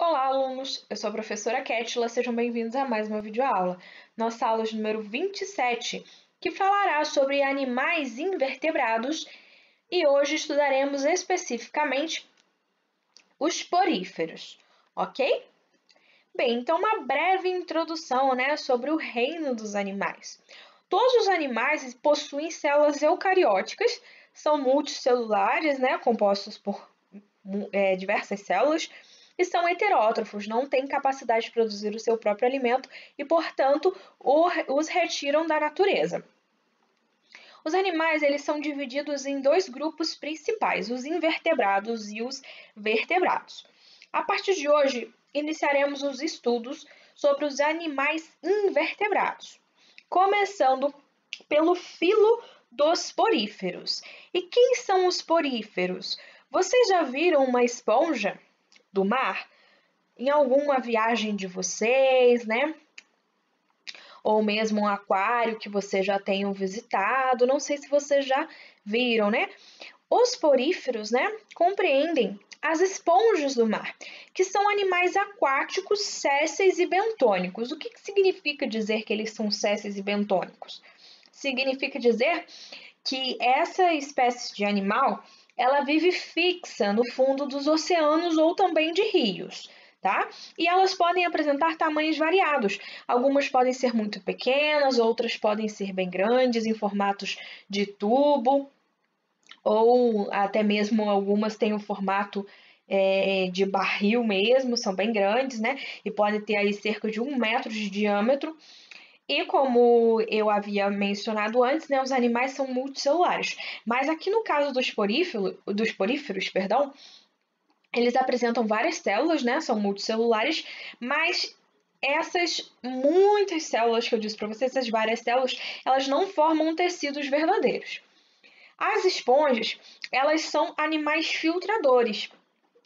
Olá, alunos! Eu sou a professora Kétila, sejam bem-vindos a mais uma videoaula. Nossa aula de número 27, que falará sobre animais invertebrados, e hoje estudaremos especificamente os poríferos, ok? Bem, então uma breve introdução, sobre o reino dos animais. Todos os animais possuem células eucarióticas, são multicelulares, compostos por diversas células, e são heterótrofos, não têm capacidade de produzir o seu próprio alimento e, portanto, os retiram da natureza. Os animais eles são divididos em dois grupos principais, os invertebrados e os vertebrados. A partir de hoje, iniciaremos os estudos sobre os animais invertebrados, começando pelo filo dos poríferos. E quem são os poríferos? Vocês já viram uma esponja do mar em alguma viagem de vocês, ou mesmo um aquário que vocês já tenham visitado? Não sei se vocês já viram, Os poríferos, compreendem as esponjas do mar, que são animais aquáticos sésseis e bentônicos. O que significa dizer que eles são sésseis e bentônicos? Significa dizer que essa espécie de animal ela vive fixa no fundo dos oceanos ou também de rios, tá? E elas podem apresentar tamanhos variados. Algumas podem ser muito pequenas, outras podem ser bem grandes, em formatos de tubo, ou até mesmo algumas têm o formato de barril mesmo, são bem grandes, E podem ter aí cerca de 1 metro de diâmetro. E como eu havia mencionado antes, os animais são multicelulares. Mas aqui no caso dos poríferos, eles apresentam várias células, são multicelulares, mas essas muitas células que eu disse para vocês, essas várias células, elas não formam tecidos verdadeiros. As esponjas, elas são animais filtradores.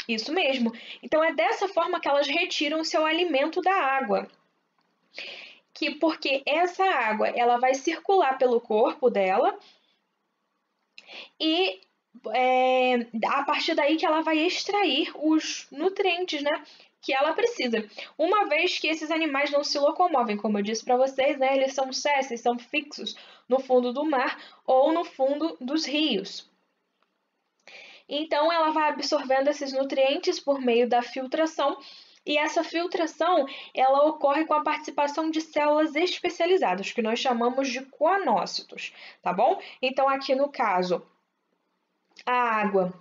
Isso mesmo. Então, é dessa forma que elas retiram o seu alimento da água. Porque essa água ela vai circular pelo corpo dela e a partir daí que ela vai extrair os nutrientes, que ela precisa. Uma vez que esses animais não se locomovem, como eu disse para vocês, eles são sésseis, são fixos no fundo do mar ou no fundo dos rios. Então, ela vai absorvendo esses nutrientes por meio da filtração. E essa filtração, ela ocorre com a participação de células especializadas, que nós chamamos de coanócitos, tá bom? Então, aqui no caso, a água,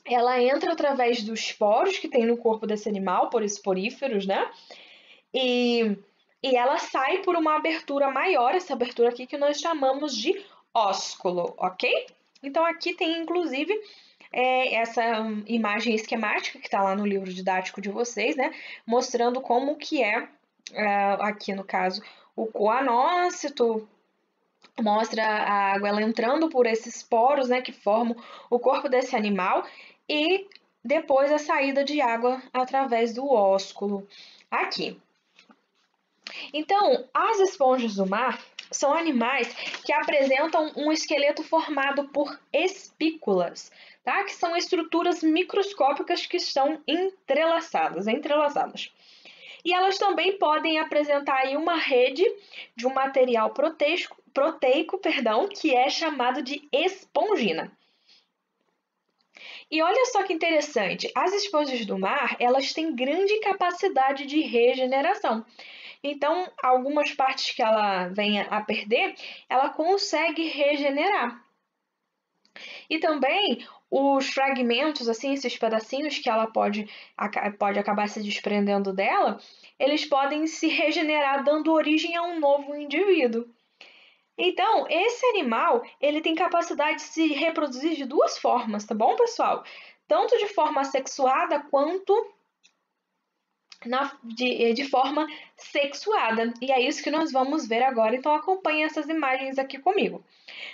ela entra através dos poros que tem no corpo desse animal, por esses poríferos, E ela sai por uma abertura maior, essa abertura aqui que nós chamamos de ósculo, ok? Então, aqui tem, inclusive, essa imagem esquemática que está lá no livro didático de vocês, mostrando como que aqui no caso, o coanócito, mostra a água ela entrando por esses poros, que formam o corpo desse animal, e depois a saída de água através do ósculo aqui. Então, as esponjas do mar são animais que apresentam um esqueleto formado por espículas, que são estruturas microscópicas que estão entrelaçadas. E elas também podem apresentar aí uma rede de um material proteico, que é chamado de espongina. E olha só que interessante, as esponjas do mar, elas têm grande capacidade de regeneração. Então, algumas partes que ela venha a perder, ela consegue regenerar. E também os fragmentos, assim, esses pedacinhos que ela pode acabar se desprendendo dela, eles podem se regenerar, dando origem a um novo indivíduo. Então, esse animal, ele tem capacidade de se reproduzir de duas formas, tá bom, pessoal? Tanto de forma assexuada quanto de forma sexuada. E é isso que nós vamos ver agora, então acompanhe essas imagens aqui comigo.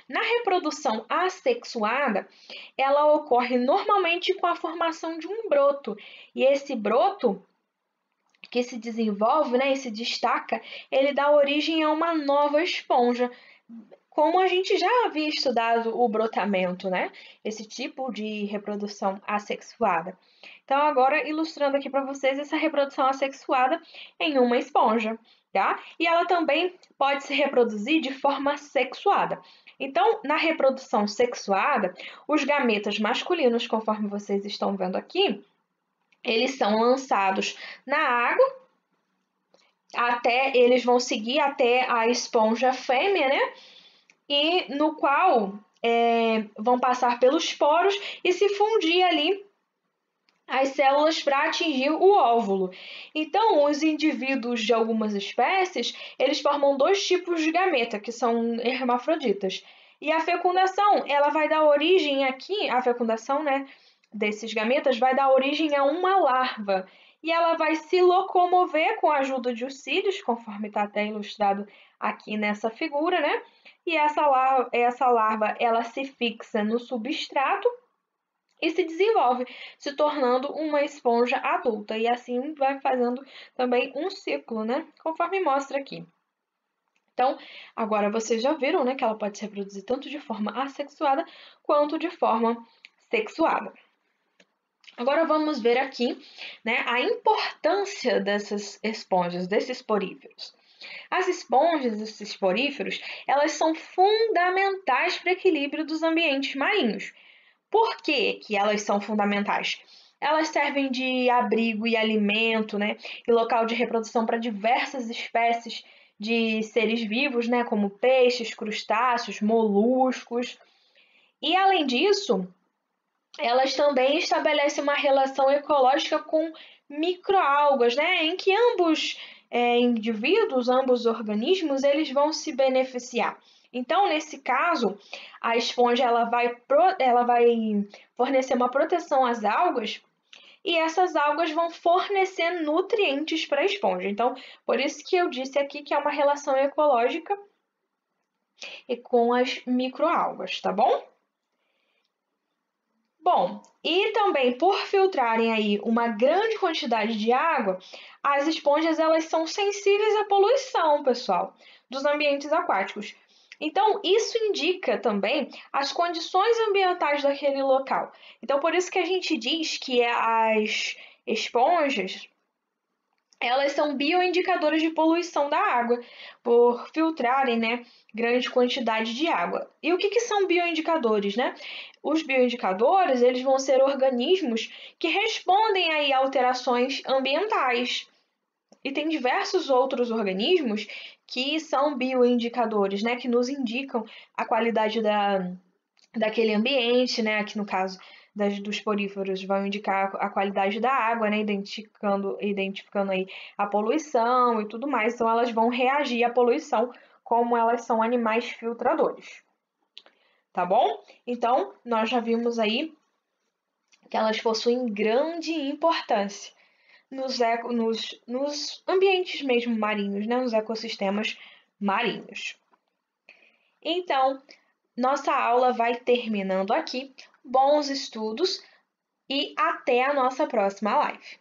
Na reprodução assexuada, ela ocorre normalmente com a formação de um broto. E esse broto que se desenvolve, e se destaca, ele dá origem a uma nova esponja, como a gente já havia estudado o brotamento, né? Esse tipo de reprodução assexuada. Então, agora ilustrando aqui para vocês essa reprodução assexuada em uma esponja, tá? E ela também pode se reproduzir de forma sexuada. Então, na reprodução sexuada, os gametas masculinos, conforme vocês estão vendo aqui, eles são lançados na água, eles vão seguir até a esponja fêmea, né? E no qual vão passar pelos poros e se fundir ali as células para atingir o óvulo. Então, os indivíduos de algumas espécies, eles formam dois tipos de gameta, que são hermafroditas. E a fecundação, ela vai dar origem aqui, a fecundação, né, desses gametas vai dar origem a uma larva. E ela vai se locomover com a ajuda de cílios, conforme está até ilustrado aqui nessa figura, né? E essa larva ela se fixa no substrato e se desenvolve, se tornando uma esponja adulta. E assim vai fazendo também um ciclo, né? Conforme mostra aqui. Então, agora vocês já viram, né, que ela pode se reproduzir tanto de forma assexuada quanto de forma sexuada. Agora vamos ver aqui, né, a importância dessas esponjas, desses poríferos. As esponjas, esses poríferos, elas são fundamentais para o equilíbrio dos ambientes marinhos. Por que elas são fundamentais? Elas servem de abrigo e alimento, né, e local de reprodução para diversas espécies de seres vivos, né, como peixes, crustáceos, moluscos. E além disso, elas também estabelecem uma relação ecológica com microalgas, né, em que ambos indivíduos, ambos organismos, eles vão se beneficiar. Então, nesse caso, a esponja ela vai fornecer uma proteção às algas e essas algas vão fornecer nutrientes para a esponja. Então, por isso que eu disse aqui que é uma relação ecológica e com as microalgas, tá bom? Bom, e também por filtrarem aí uma grande quantidade de água, as esponjas elas são sensíveis à poluição, pessoal, dos ambientes aquáticos. Então, isso indica também as condições ambientais daquele local. Então, por isso que a gente diz que as esponjas elas são bioindicadores de poluição da água, por filtrarem, né, grande quantidade de água. E o que são bioindicadores, né? Os bioindicadores, eles vão ser organismos que respondem aí a alterações ambientais. E tem diversos outros organismos que são bioindicadores, né, que nos indicam a qualidade daquele ambiente, né, aqui no caso dos poríferos vão indicar a qualidade da água, né, identificando aí a poluição e tudo mais. Então, elas vão reagir à poluição como elas são animais filtradores. Tá bom? Então, nós já vimos aí que elas possuem grande importância nos ambientes mesmo marinhos, né, nos ecossistemas marinhos. Então, nossa aula vai terminando aqui. Bons estudos e até a nossa próxima live.